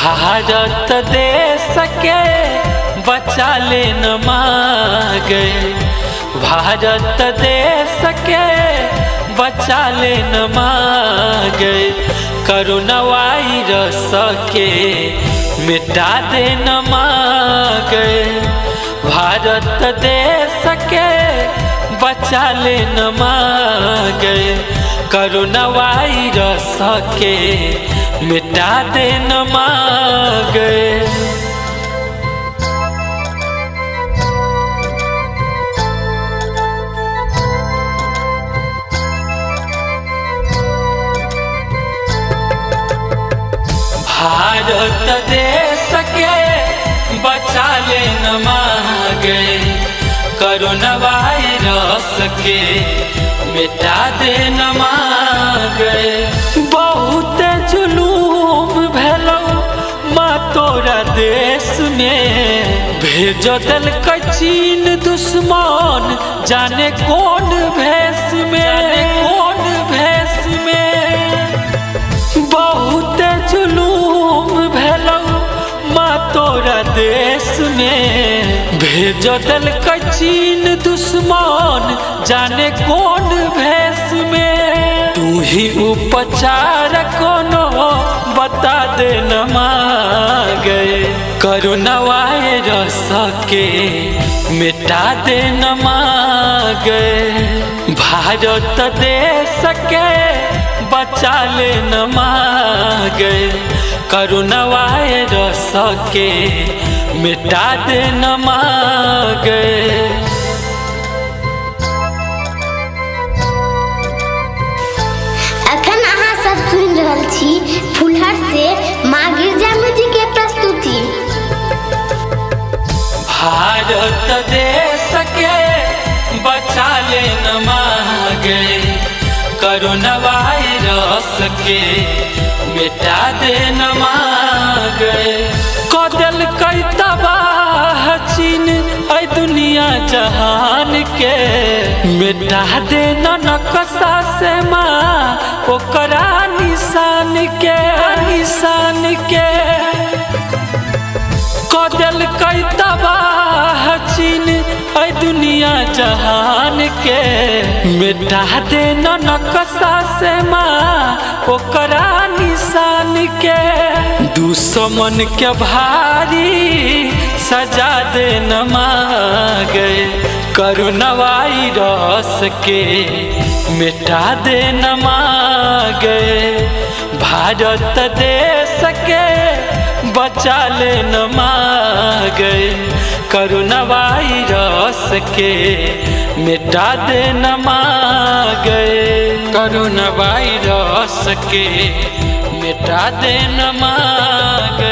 भारत देश के बचा ले न मांगे, भारत देश के बचा ले न मांगे, कोरोना वायरस के मिटा दे न मांगे, भारत देश के बचा ले न मांगे, कोरोना वायरस के मिटा दे न मांगे। भारत देश के बचा ले न मांगे, कोरोना वायरस के मिटा दे न मांगे। बहुत जुलूम भेलो माँ तोरा देश में, भेजो दल चीन दुश्मन जाने कौन भेष में, कौन भेष में। बहुत जुलूम भेलो माँ तोरा देश में, भेजो दल चीन दुश्मन जाने कौन भेष में। तू ही उपचार कोनो बता दे न मांगे, कोरोना वायरस के मिटा दे न मांगे, भारत देश के बचा ले न मांगे, कोरोना वायरस के मिटा दे न मांगे। अखन अहाँ सब सुन रहल छी फुलहर से माँ गिरजा जी के प्रस्तुति। भारत देश के बचा ले न मांगे, कोरोना वायरस के मिटा दे न मांगे। कदल कई तबाह चीन ऐ दुनिया जहान के, मिटा दे न नक्शा से माँ ओकरा निशान के, निशान के। कदल कई तबाह चीन ऐ दुनिया जहान के, मिटा दे न नक्शा से माँ ओकरा निशान के। दुश्मन के भारी सजा दे न मांगे, कोरोना वायरस के मिटा दे न मांगे, भारत देश के बचा ले न मांगे, कोरोना वायरस के मिटा दे न मांगे, कोरोना वायरस के मिटा दे न मांगे।